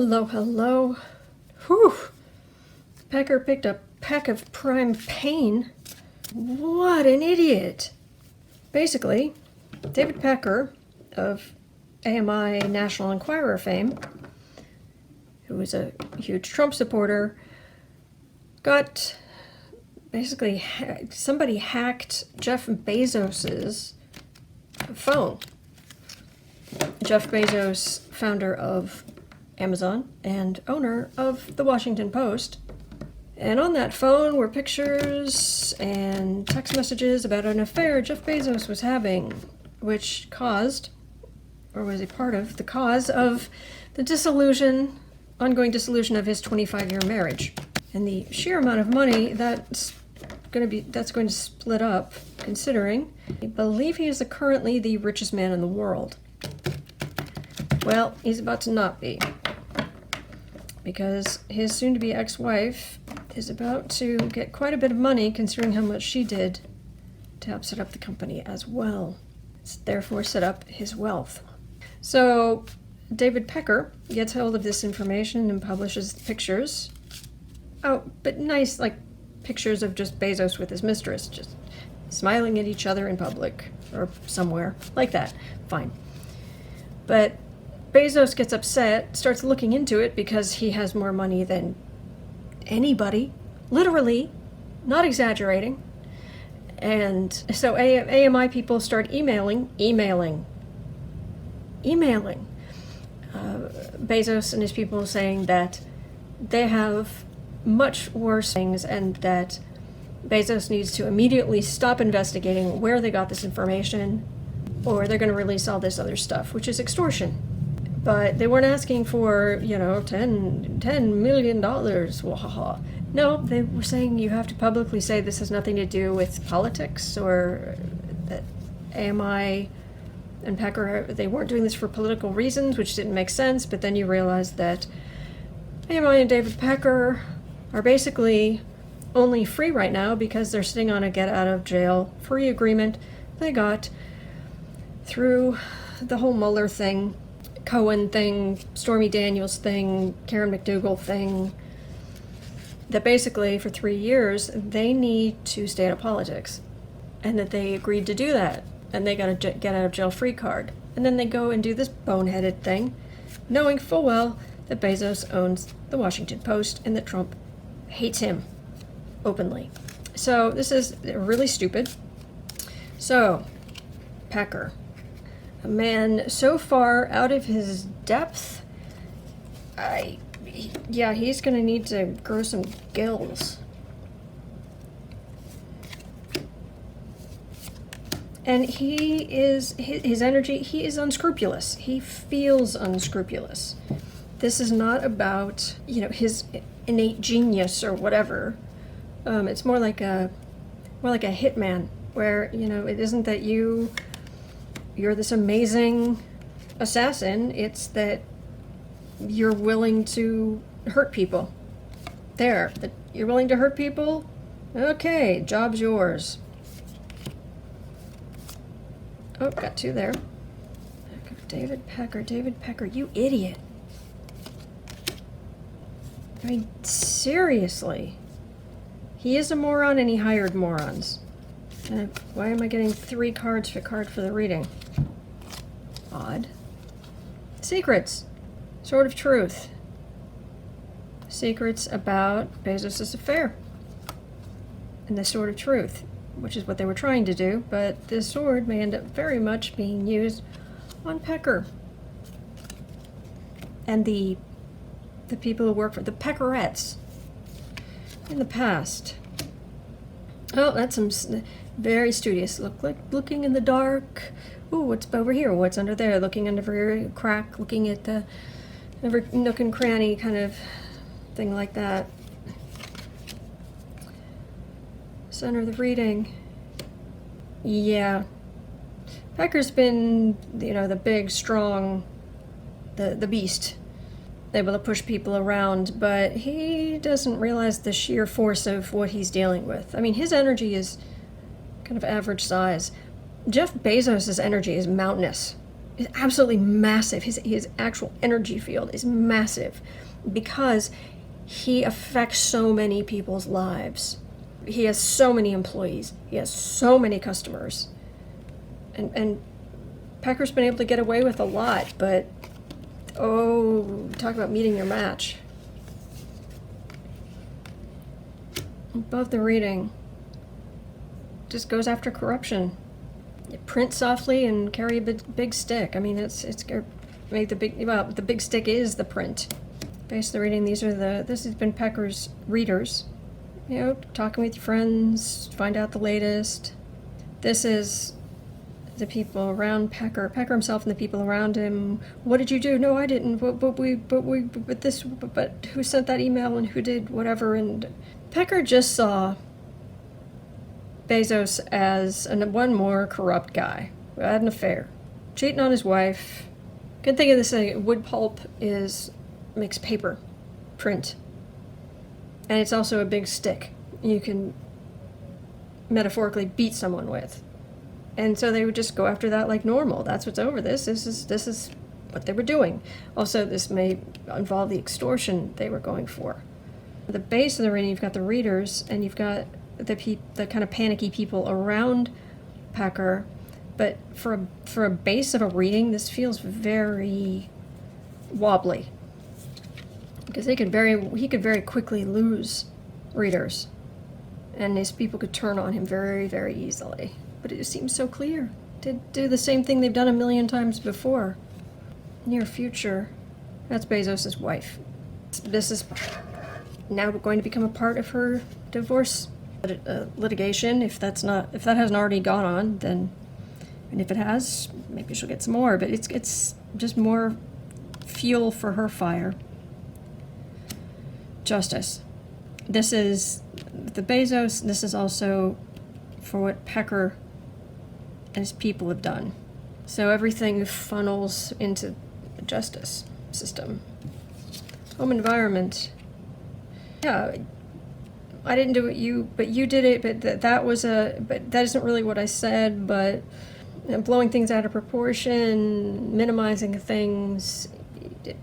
Hello, hello. Whew. Pecker picked a peck of prime pain. What an idiot. Basically, David Pecker of AMI National Enquirer fame, who was a huge Trump supporter, got basically somebody hacked Jeff Bezos's phone. Jeff Bezos, founder of Amazon and owner of the Washington Post. And on that phone were pictures and text messages about an affair Jeff Bezos was having, which caused, or was a part of, the cause of the ongoing dissolution of his 25-year marriage. And the sheer amount of money that's going to split up, considering I believe he is currently the richest man in the world. Well, he's about to not be, because his soon-to-be ex-wife is about to get quite a bit of money, considering how much she did to help set up the company as well. It's therefore set up his wealth. So David Pecker gets hold of this information and publishes pictures. Oh, but nice, like pictures of just Bezos with his mistress, just smiling at each other in public or somewhere like that. Fine. But Bezos gets upset, starts looking into it because he has more money than anybody, literally, not exaggerating. And so AMI people start emailing Bezos and his people, saying that they have much worse things and that Bezos needs to immediately stop investigating where they got this information, or they're going to release all this other stuff, which is extortion. But they weren't asking for, $10 million. Wahaha. No, they were saying you have to publicly say this has nothing to do with politics, or that AMI and Pecker, they weren't doing this for political reasons, which didn't make sense. But then you realize that AMI and David Pecker are basically only free right now because they're sitting on a get-out-of-jail-free agreement they got through the whole Mueller thing, Cohen thing, Stormy Daniels thing, Karen McDougal thing, that basically for 3 years they need to stay out of politics, and that they agreed to do that, and they got a get out of jail free card. And then they go and do this boneheaded thing, knowing full well that Bezos owns the Washington Post and that Trump hates him openly. So this is really stupid. So Pecker, a man so far out of his depth, he's going to need to grow some gills. And his energy, he is unscrupulous. He feels unscrupulous. This is not about, his innate genius or whatever. It's more like a hitman, where, it isn't that you're this amazing assassin, it's that you're willing to hurt people. You're willing to hurt people? Okay, job's yours. Oh, got two there. David Pecker, you idiot. I mean, seriously. He is a moron and he hired morons. Why am I getting 3 cards for the reading? Odd. Secrets. Sword of Truth. Secrets about Bezos' affair. And the Sword of Truth, which is what they were trying to do, but this sword may end up very much being used on Pecker. And the people who work for the Peckerettes in the past. Oh, that's some very studious. Looking in the dark. Ooh, what's over here? What's under there? Looking under every crack, looking at every nook and cranny kind of thing like that. Center of the reading. Yeah. Pecker's been, the big, strong, the beast, able to push people around, but he doesn't realize the sheer force of what he's dealing with. I mean, his energy is kind of average size. Jeff Bezos' energy is mountainous. is absolutely massive. His actual energy field is massive because he affects so many people's lives. He has so many employees. He has so many customers. And Pecker's been able to get away with a lot, but oh, talk about meeting your match. Above the reading, just goes after corruption. Print softly and carry a big stick. I mean, it's made the big stick is the print. Base of the reading. This has been Pecker's readers. You know, talking with your friends, find out the latest. This is the people around Pecker. Pecker himself and the people around him. What did you do? No, I didn't. But who sent that email and who did whatever? And Pecker just saw Bezos as one more corrupt guy who had an affair, cheating on his wife. Good thing of this wood pulp makes paper, print, and it's also a big stick you can metaphorically beat someone with. And so they would just go after that like normal. That's what's over this. This is what they were doing. Also, this may involve the extortion they were going for. At the base of the reading, you've got the readers, and you've got the kind of panicky people around Pecker. But for a base of a reading, this feels very wobbly because he could very quickly lose readers, and these people could turn on him very, very easily. But it just seems so clear to do the same thing they've done a million times before. Near future, that's Bezos' wife. This is now going to become a part of her divorce litigation. If that hasn't already gone on, then, and if it has, maybe she'll get some more. But it's just more fuel for her fire. Justice. This is the Bezos. This is also for what Pecker and his people have done. So everything funnels into the justice system. Home environment. Yeah, I didn't do it, but you did it, but but that isn't really what I said, but blowing things out of proportion, minimizing things,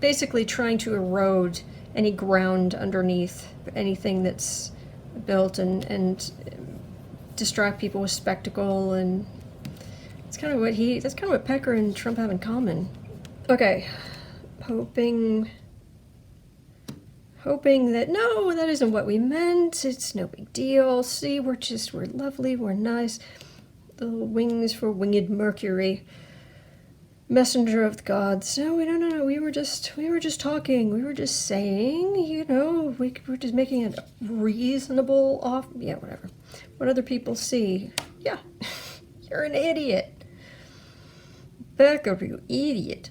basically trying to erode any ground underneath anything that's built and distract people with spectacle. And that's kind of what Pecker and Trump have in common. Okay, hoping that, no, that isn't what we meant. It's no big deal. See, we're lovely, we're nice. Little wings for winged Mercury. Messenger of the gods. No, we were just talking. We were just saying, we were just making a reasonable whatever. What other people see. Yeah, you're an idiot. Becker, you idiot.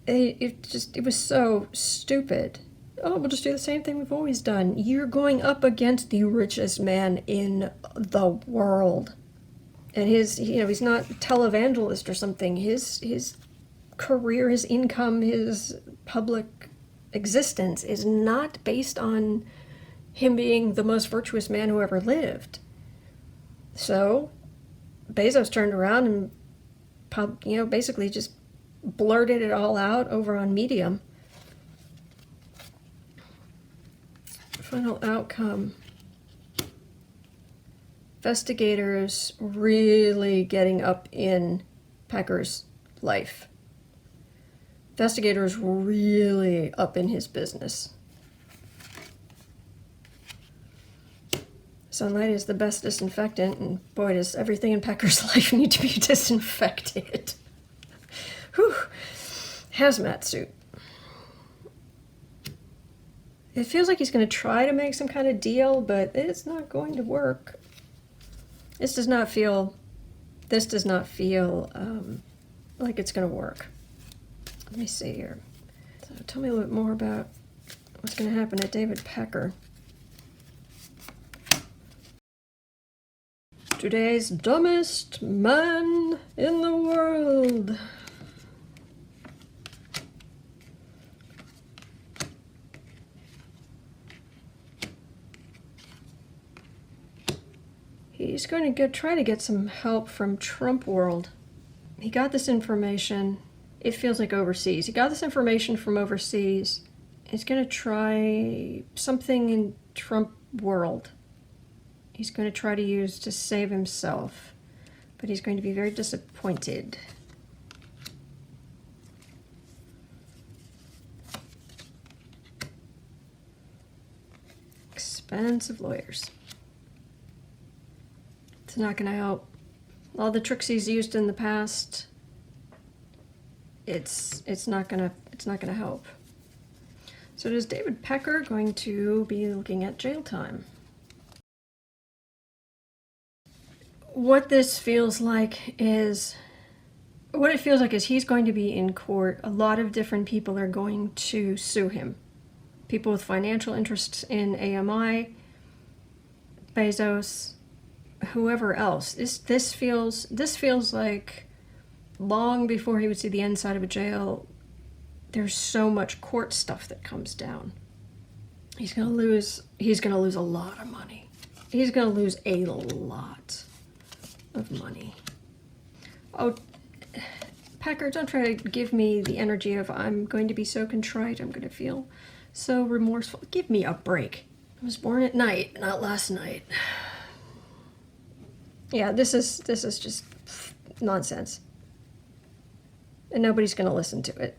It was so stupid. Oh, we'll just do the same thing we've always done. You're going up against the richest man in the world. And he's not a televangelist or something. His career, his income, his public existence is not based on him being the most virtuous man who ever lived. So Bezos turned around and basically just blurted it all out over on Medium. Final outcome. Investigators really getting up in Pecker's life. Investigators really up in his business. Sunlight is the best disinfectant, and boy, does everything in Pecker's life need to be disinfected. Whew. Hazmat suit. It feels like he's going to try to make some kind of deal, but it's not going to work. This does not feel like it's going to work. Let me see here. So tell me a little bit more about what's going to happen to David Pecker. Today's dumbest man in the world. He's going to try to get some help from Trump world. He got this information it feels like overseas. He got this information from overseas. He's going to try something in Trump world. He's going to try to use to save himself, but he's going to be very disappointed. Expensive lawyers. It's not going to help. All the tricks he's used in the past, it's not gonna help. So is David Pecker going to be looking at jail time? What this feels like is he's going to be in court. A lot of different people are going to sue him. People with financial interests in AMI, Bezos, whoever else. This feels like long before he would see the inside of a jail. There's so much court stuff that comes down. He's gonna lose a lot of money. He's gonna lose a lot of money. Oh, Pecker, don't try to give me the energy of I'm going to be so contrite, I'm going to feel so remorseful. Give me a break. I was born at night, not last night. Yeah, this is just nonsense. And nobody's going to listen to it.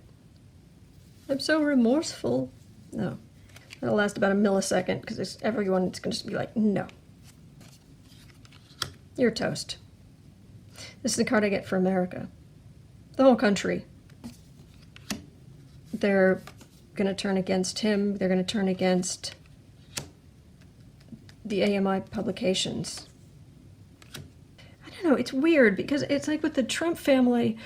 I'm so remorseful. No. That'll last about a millisecond because everyone's going to just be like, no. You're toast. This is the card I get for America. The whole country. They're going to turn against him. They're going to turn against the AMI publications. I don't know. It's weird because it's like with the Trump family,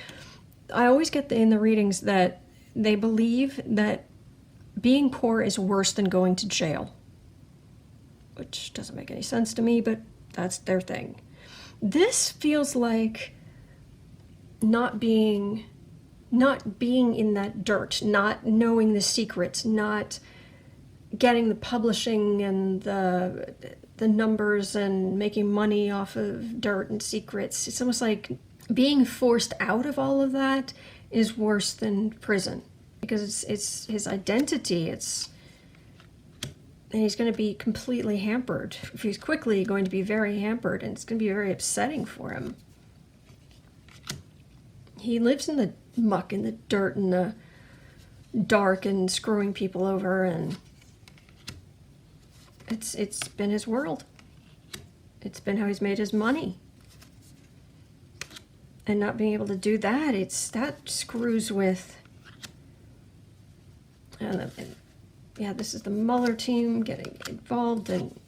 I always get in the readings that they believe that being poor is worse than going to jail. Which doesn't make any sense to me, but that's their thing. This feels like not being in that dirt, not knowing the secrets, not getting the publishing and the numbers and making money off of dirt and secrets. It's almost like being forced out of all of that is worse than prison because it's his identity. And he's going to be completely hampered. He's quickly going to be very hampered, and it's going to be very upsetting for him. He lives in the muck, in the dirt, in the dark, and screwing people over, and it's been his world. It's been how he's made his money. And not being able to do that, that screws with... Yeah, this is the Mueller team getting involved in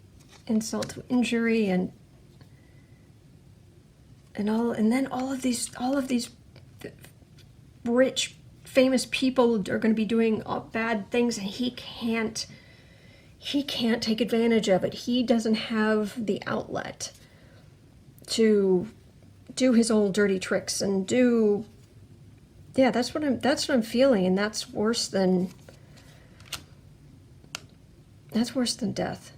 insult to injury and then all of these rich, famous people are going to be doing bad things, and he can't take advantage of it. He doesn't have the outlet to do his old dirty tricks and do. Yeah, that's what I'm feeling, and that's worse than death.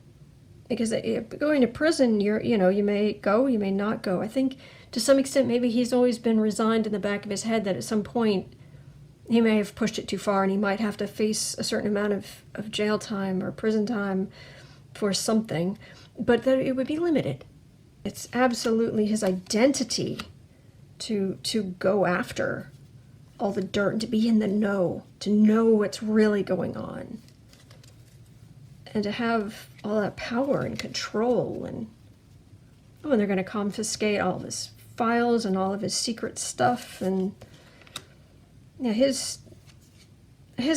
Because going to prison, you may go, you may not go. I think to some extent maybe he's always been resigned in the back of his head that at some point he may have pushed it too far and he might have to face a certain amount of jail time or prison time for something, but that it would be limited. It's absolutely his identity to go after all the dirt and to be in the know, to know what's really going on. And to have all that power and control, and they're going to confiscate all of his files and all of his secret stuff, and yeah, his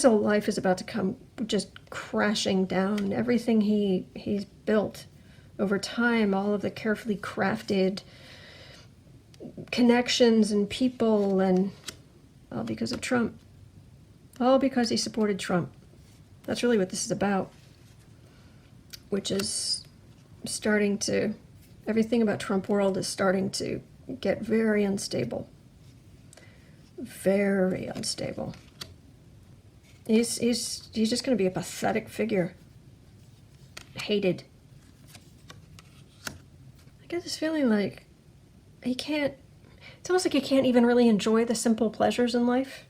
whole life is about to come just crashing down. Everything he's built over time, all of the carefully crafted connections and people, and all because of Trump. All because he supported Trump. That's really what this is about. Which is everything about Trump world is starting to get very unstable. Very unstable. He's just going to be a pathetic figure. Hated. I get this feeling like it's almost like he can't even really enjoy the simple pleasures in life.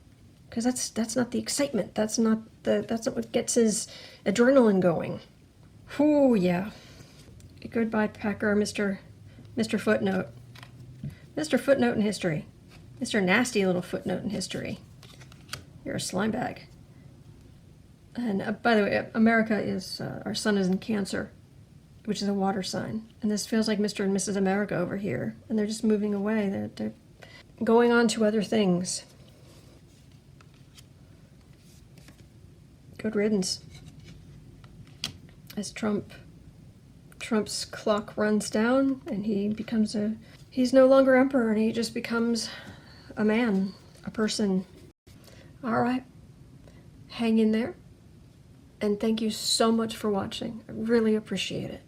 because that's not the excitement. That's not what gets his adrenaline going. Whew, yeah. Goodbye, Pecker, Mr. Footnote. Mr. Footnote in history. Mr. Nasty little footnote in history. You're a slime bag. And by the way, America is, our sun is in Cancer, which is a water sign. And this feels like Mr. and Mrs. America over here. And they're just moving away. They're going on to other things. Good riddance. As Trump's clock runs down and he's no longer emperor and he just becomes a man, a person. All right. Hang in there. And thank you so much for watching. I really appreciate it.